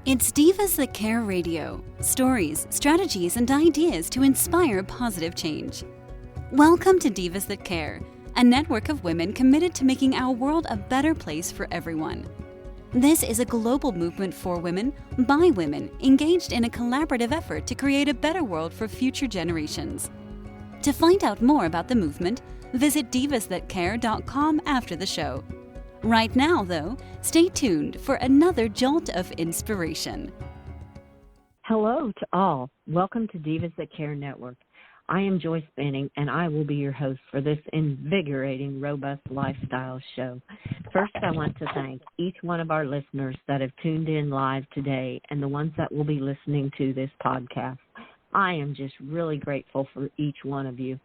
It's Divas That Care Radio. Stories, strategies, and ideas to inspire positive change. Welcome to Divas That Care, a network of women committed to making our world a better place for everyone. This is a global movement for women, by women, engaged in a collaborative effort to create a better world for future generations. To find out more about the movement, visit divasthatcare.com after the show. Right now, though, stay tuned for another jolt of inspiration. Hello to all. Welcome to Divas That Care Network. I am Joyce Benning, and I will be your host for this invigorating, robust lifestyle show. First, I want to thank each one of our listeners that have tuned in live today and the ones that will be listening to this podcast. I am just really grateful for each one of you.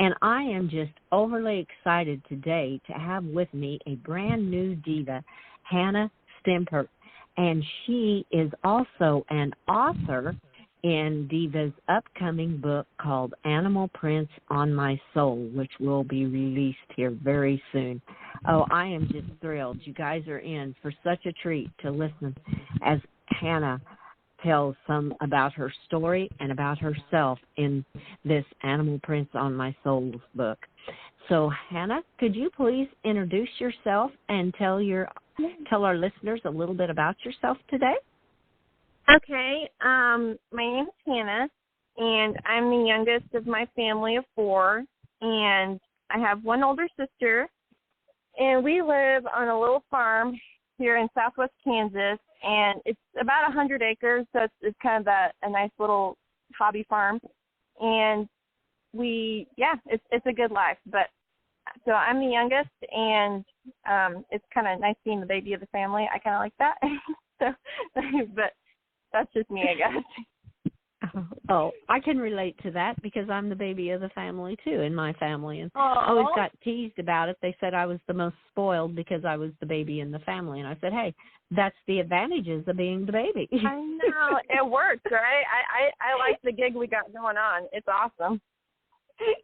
And I am just overly excited today to have with me a brand new diva, Hannah Stempert. And she is also an author in Diva's upcoming book called Animal Prints on My Soul, which will be released here very soon. Oh, I am just thrilled. You guys are in for such a treat to listen as Hannah tells some about her story and about herself in this Animal Prints on My Soul book. So, Hannah, could you please introduce yourself and tell our listeners a little bit about yourself today? Okay. My name is Hannah, and I'm the youngest of my family of four, and I have one older sister, and we live on a little farm here in southwest Kansas, and it's about 100 acres, so it's kind of a nice little hobby farm. And it's a good life. But so I'm the youngest, and it's kind of nice being the baby of the family. I kind of like that. But that's just me, I guess. Oh, I can relate to that because I'm the baby of the family, too, in my family. And I always got teased about it. They said I was the most spoiled because I was the baby in the family. And I said, hey, that's the advantages of being the baby. I know. It works, right? I like the gig we got going on. It's awesome.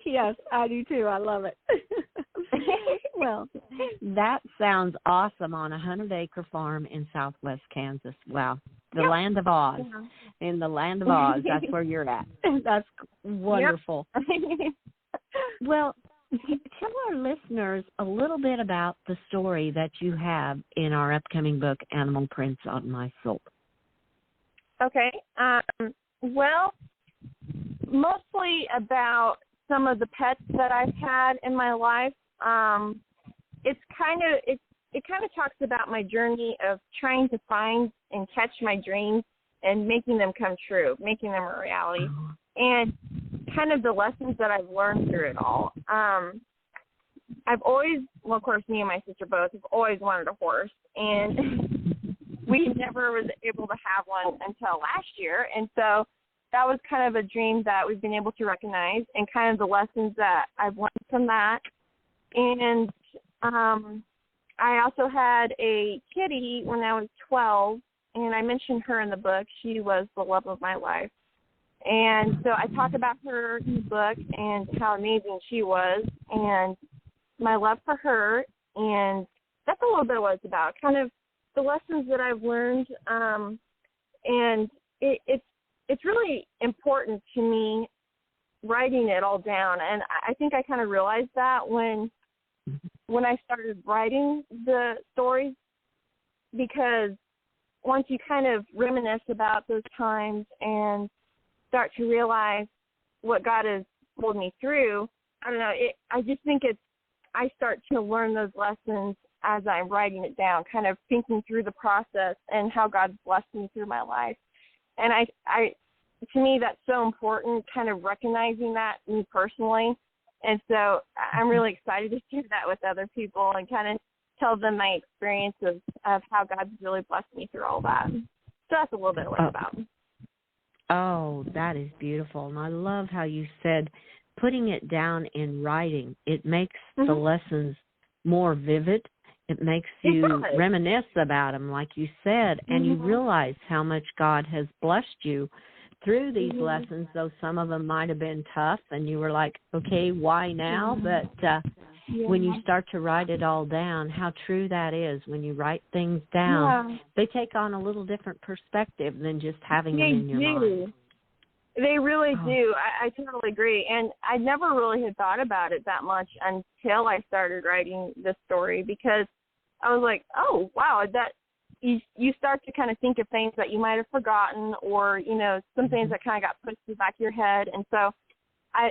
Yes, I do, too. I love it. Well, that sounds awesome on a 100-acre farm in southwest Kansas. Wow. The land of Oz. Yeah. In the land of Oz, that's where you're at. That's wonderful. Yep. Well, tell our listeners a little bit about the story that you have in our upcoming book, Animal Prints on My Soul. Okay. Well, mostly about some of the pets that I've had in my life. It kind of talks about my journey of trying to find and catch my dreams and making them come true, making them a reality, and kind of the lessons that I've learned through it all. I've always, well, of course, me and my sister both have always wanted a horse, and we never was able to have one until last year, and so that was kind of a dream that we've been able to recognize and kind of the lessons that I've learned from that. And I also had a kitty when I was 12, and I mentioned her in the book. She was the love of my life. And so I talk about her in the book and how amazing she was and my love for her. And that's a little bit of what it's about, kind of the lessons that I've learned. And it's really important to me writing it all down. And I think I kind of realized that when I started writing the stories, because once you kind of reminisce about those times and start to realize what God has pulled me through, I don't know, I just think I start to learn those lessons as I'm writing it down, kind of thinking through the process and how God's blessed me through my life. And to me, that's so important, kind of recognizing that me personally. And so I'm really excited to share that with other people and kind of tell them my experience of how God's really blessed me through all that. So that's a little bit what it's about. Oh, that is beautiful. And I love how you said putting it down in writing. It makes the lessons more vivid. It makes you reminisce about them, like you said, and you realize how much God has blessed you through these lessons, though some of them might have been tough, and you were like, okay, why now? But when you start to write it all down, how true that is. When you write things down, they take on a little different perspective than just having them in your mind. They really do. I totally agree. And I never really had thought about it that much until I started writing this story, because I was like, oh, wow, that you start to kind of think of things that you might have forgotten, or, you know, some things that kind of got pushed in the back of your head. And so I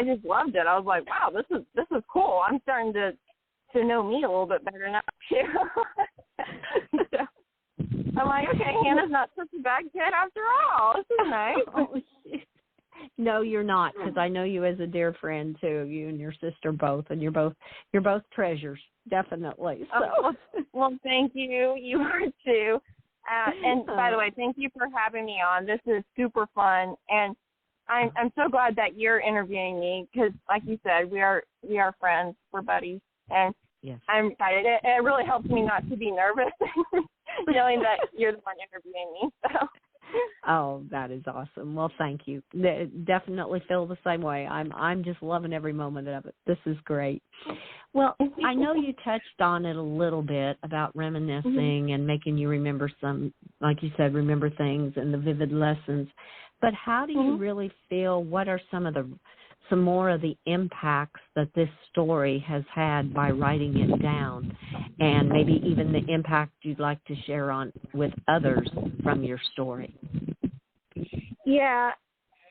just loved it. I was like, wow, this is cool. I'm starting to know me a little bit better now, too. So I'm like, okay, Hannah's not such a bad kid after all. This is nice. No, you're not, because I know you as a dear friend too. You and your sister both, and you're both treasures, definitely. So. Well, thank you. You are too. And by the way, thank you for having me on. This is super fun, and I'm so glad that you're interviewing me, because, like you said, we are friends, we're buddies, and yes. I'm excited. It really helps me not to be nervous, knowing that you're the one interviewing me. So. Oh, that is awesome. Well, thank you. Definitely feel the same way. I'm just loving every moment of it. This is great. Well, I know you touched on it a little bit about reminiscing and making you remember some, like you said, remember things and the vivid lessons. But how do you really feel? What are some more of the impacts that this story has had by writing it down, and maybe even the impact you'd like to share on with others from your story? Yeah.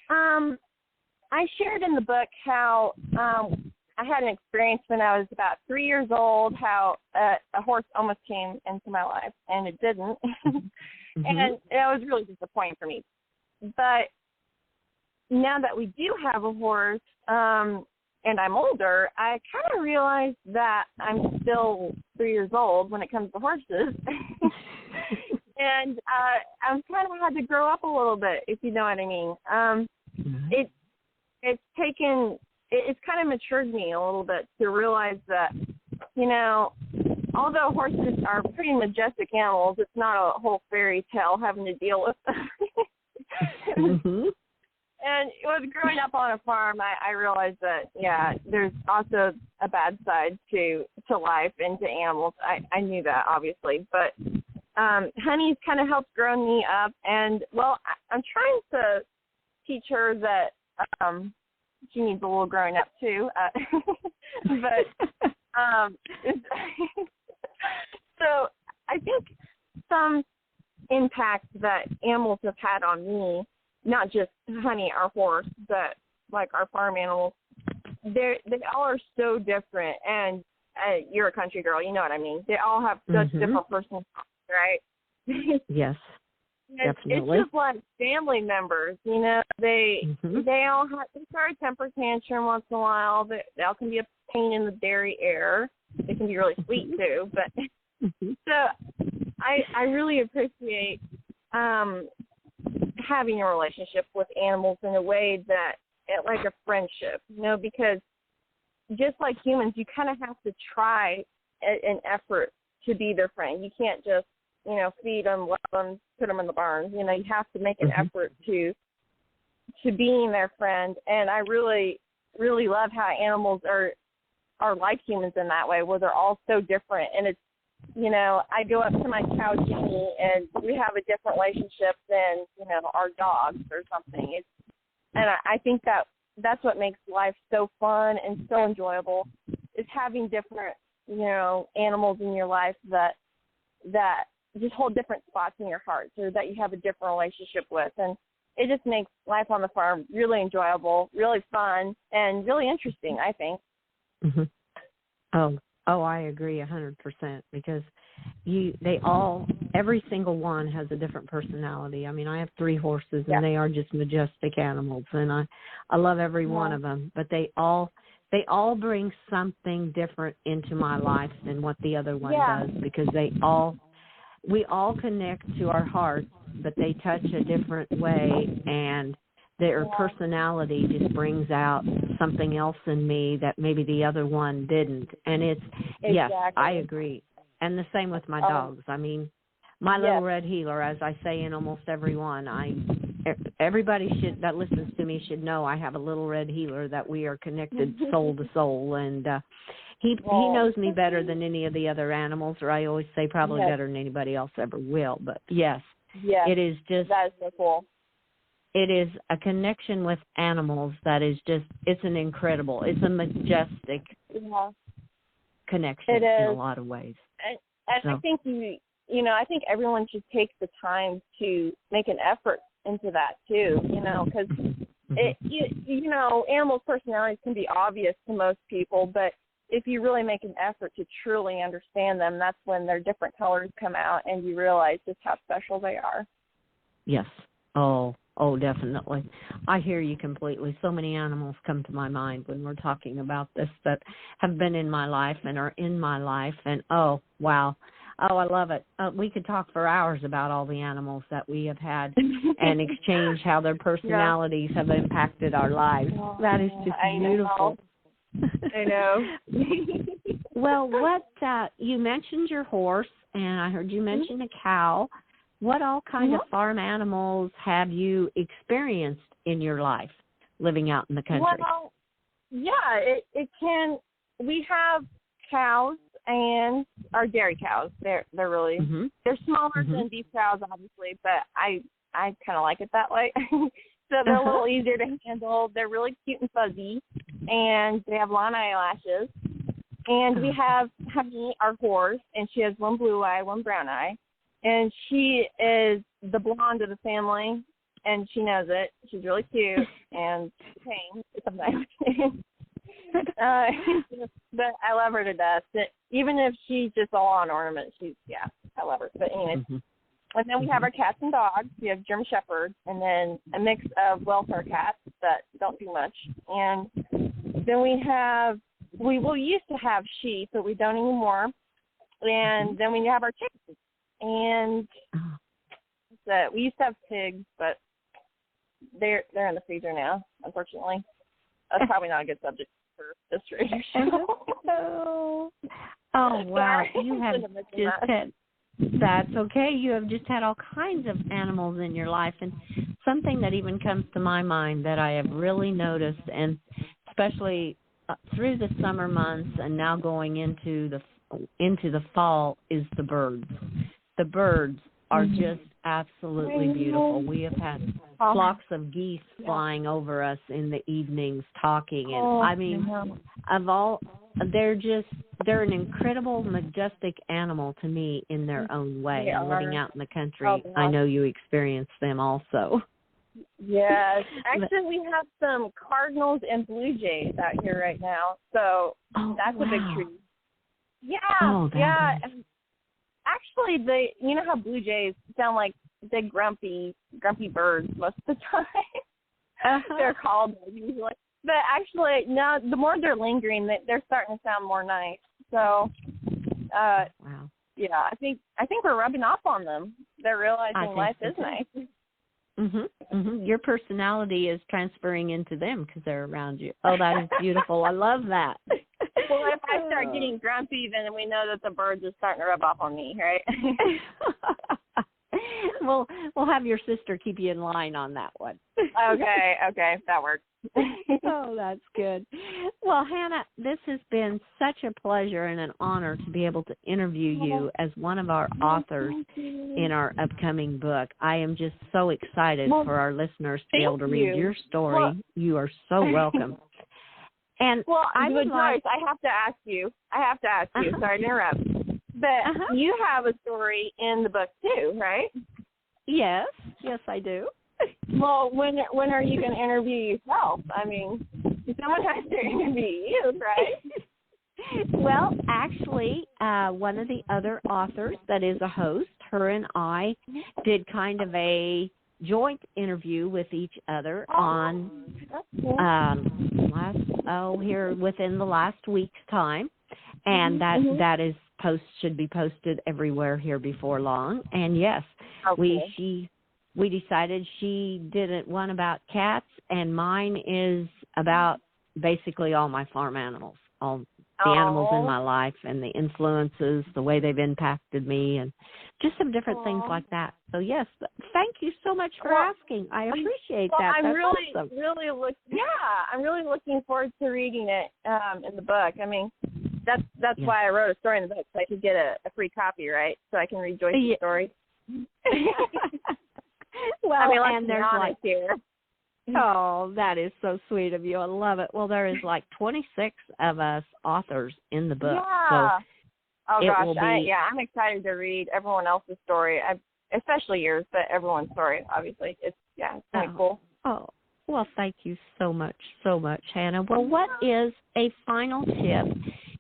I shared in the book how I had an experience when I was about 3 years old, how a horse almost came into my life, and it didn't. And it was really disappointing for me. But now that we do have a horse, and I'm older, I kind of realized that I'm still 3 years old when it comes to horses. And I've kind of had to grow up a little bit, if you know what I mean. It's kind of matured me a little bit to realize that, you know, although horses are pretty majestic animals, it's not a whole fairy tale having to deal with them. And with growing up on a farm, I realized that, yeah, there's also a bad side to life and to animals. I knew that, obviously. But Honey's kind of helped grow me up. And, well, I'm trying to teach her that she needs a little growing up, too. But so I think some impact that animals have had on me, not just Honey, our horse, but like our farm animals, they all are so different. And you're a country girl, you know what I mean. They all have such different personalities, right? Yes, definitely. It's just like family members, you know. They all start a temper tantrum once in a while. They all can be a pain in the dairy air. They can be really sweet too. But so I really appreciate having a relationship with animals in a way that, like a friendship, you know, because just like humans, you kind of have to try an effort to be their friend. You can't just, you know, feed them, love them, put them in the barn. You know, you have to make an effort to being their friend. And I really, really love how animals are like humans in that way, where they're all so different. And it's, you know, I go up to my cow Jeannie, and we have a different relationship than, you know, our dogs or something. And I think that's what makes life so fun and so enjoyable, is having different, you know, animals in your life that just hold different spots in your heart, so that you have a different relationship with. And it just makes life on the farm really enjoyable, really fun, and really interesting, I think. Oh, I agree 100%, because every single one has a different personality. I mean, I have 3 horses, and they are just majestic animals, and I love every one of them. But they all bring something different into my life than what the other one does, because we all connect to our hearts, but they touch a different way, and their personality just brings out something else in me that maybe the other one didn't. And yes, I agree. And the same with my dogs. I mean, my little red heeler, as I say in almost every one, everybody that listens to me should know I have a little red heeler, that we are connected soul to soul, and he knows me better than any of the other animals, or I always say probably better than anybody else ever will. But yes, it is just, that is so cool. It is a connection with animals that is just, it's a majestic connection in a lot of ways. And so, I think I think everyone should take the time to make an effort into that too, because animals' personalities can be obvious to most people, but if you really make an effort to truly understand them, that's when their different colors come out and you realize just how special they are. Yes. Oh, definitely. I hear you completely. So many animals come to my mind when we're talking about this that have been in my life and are in my life. And, oh, wow. Oh, I love it. We could talk for hours about all the animals that we have had and exchange how their personalities have impacted our lives. That is just beautiful. I know. Well, you mentioned your horse, and I heard you mention a cow. What all kind of farm animals have you experienced in your life living out in the country? Well, yeah, it can. We have cows and our dairy cows. They're really they're smaller than beef cows, obviously, but I kind of like it that way. So they're a little easier to handle. They're really cute and fuzzy, and they have long eyelashes. And we have Honey, our horse, and she has one blue eye, one brown eye. And she is the blonde of the family, and she knows it. She's really cute and tame sometimes. But I love her to death. Even if she's just all on ornament, I love her. But anyways, and then we have our cats and dogs. We have German Shepherds, and then a mix of welfare cats that don't do much. And then we used to have sheep, but we don't anymore. And then we have our chickens. And we used to have pigs, but they're in the freezer now, unfortunately. That's probably not a good subject for this radio show. Oh, wow. You have just had, that's okay. You have just had all kinds of animals in your life. And something that even comes to my mind that I have really noticed, and especially through the summer months and now going into the fall, is the birds. The birds are just absolutely beautiful. We have had flocks of geese flying over us in the evenings talking. And they're an incredible, majestic animal to me in their own way. And living out in the country, I know you experience them also. Yes. Actually, we have some cardinals and blue jays out here right now. So that's a big treat. Yeah. Actually, you know how blue jays sound like big grumpy birds most of the time. They're called usually, but actually, no. The more they're lingering, they're starting to sound more nice. So, yeah, I think we're rubbing off on them. They're realizing life is nice. Your personality is transferring into them because they're around you. Oh, that is beautiful. I love that. Well, if I start getting grumpy, then we know that the birds are starting to rub off on me, right? Well, we'll have your sister keep you in line on that one. Okay, that works. Oh, that's good. Well, Hannah, this has been such a pleasure and an honor to be able to interview you as one of our authors in our upcoming book. I am just so excited for our listeners to be able to read your story. Well, you are so welcome. And I have to ask you. Sorry to interrupt. But you have a story in the book too, right? Yes, I do. Well, when are you going to interview yourself? I mean, someone has to interview you, right? Well, actually, one of the other authors that is a host, her and I did kind of a joint interview with each other on within the last week's time, and that is should be posted everywhere here before long. And yes, we decided she did one about cats, and mine is about basically all my farm animals, all the animals in my life and the influences, the way they've impacted me, and just some different things like that. So yes, thank you so much for asking. I appreciate that. I'm That's really, awesome. I'm really looking forward to reading it in the book. I mean, that's why I wrote a story in the book, so I could get a free copy, right? So I can read Joyce's story. Well, I mean, and there's like here. Oh, that is so sweet of you. I love it. Well, there is like 26 of us authors in the book. Yeah. So oh it gosh, will be, I'm excited to read everyone else's story. Especially yours, but everyone's story, obviously. It's kind of cool. Oh, well, thank you so much, Hannah. Well, what is a final tip?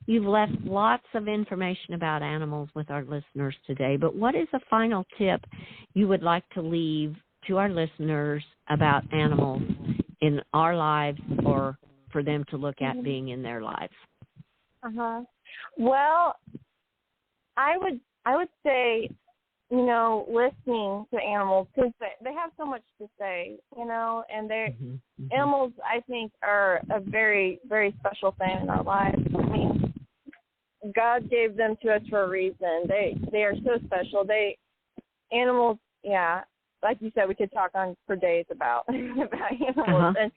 You've left lots of information about animals with our listeners today, but what is a final tip you would like to leave to our listeners about animals in our lives or for them to look at being in their lives? Well, I would say, listening to animals, because they have so much to say, and animals, I think, are a very, very special thing in our lives. I mean, God gave them to us for a reason. They are so special. Animals, like you said, we could talk on for days about animals. And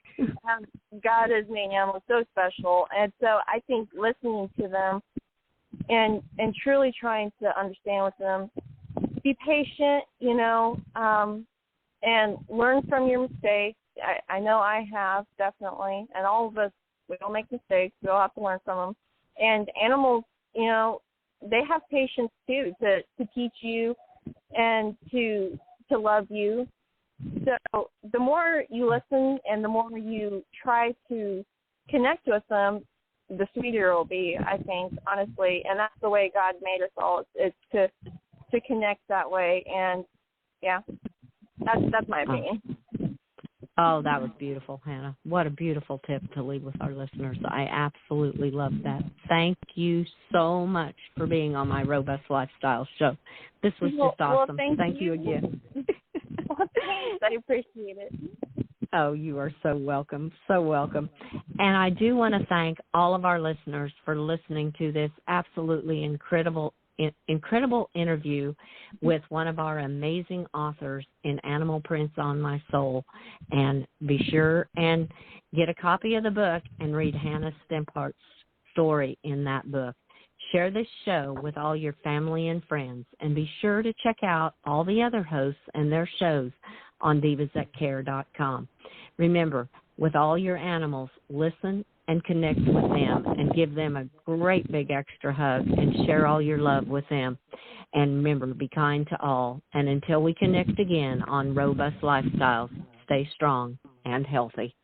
God has made animals so special, and so I think listening to them and truly trying to understand with them. Be patient, and learn from your mistakes. I know I have, definitely, and all of us, we all make mistakes. We all have to learn from them. And animals, they have patience, too, to teach you and to love you. So the more you listen and the more you try to connect with them, the sweeter it will be, I think, honestly. And that's the way God made us all. It's to connect that way, and that's my opinion. Oh, that was beautiful, Hannah. What a beautiful tip to leave with our listeners. I absolutely love that. Thank you so much for being on my Robust Lifestyle show. This was just awesome. Well, thank you again. Well, thanks. I appreciate it. Oh, you are so welcome, so welcome. And I do want to thank all of our listeners for listening to this absolutely incredible interview with one of our amazing authors in Animal Prints on My Soul. And be sure and get a copy of the book and read Hannah Stempart's story in that book. Share this show with all your family and friends, and be sure to check out all the other hosts and their shows on divasthatcare.com. Remember, with all your animals, listen and connect with them and give them a great big extra hug and share all your love with them. And remember, be kind to all. And until we connect again on Robust Lifestyles, stay strong and healthy.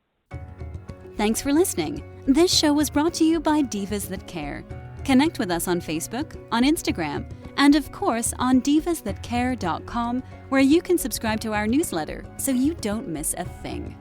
Thanks for listening. This show was brought to you by Divas That Care. Connect with us on Facebook, on Instagram, and of course on divasthatcare.com, where you can subscribe to our newsletter so you don't miss a thing.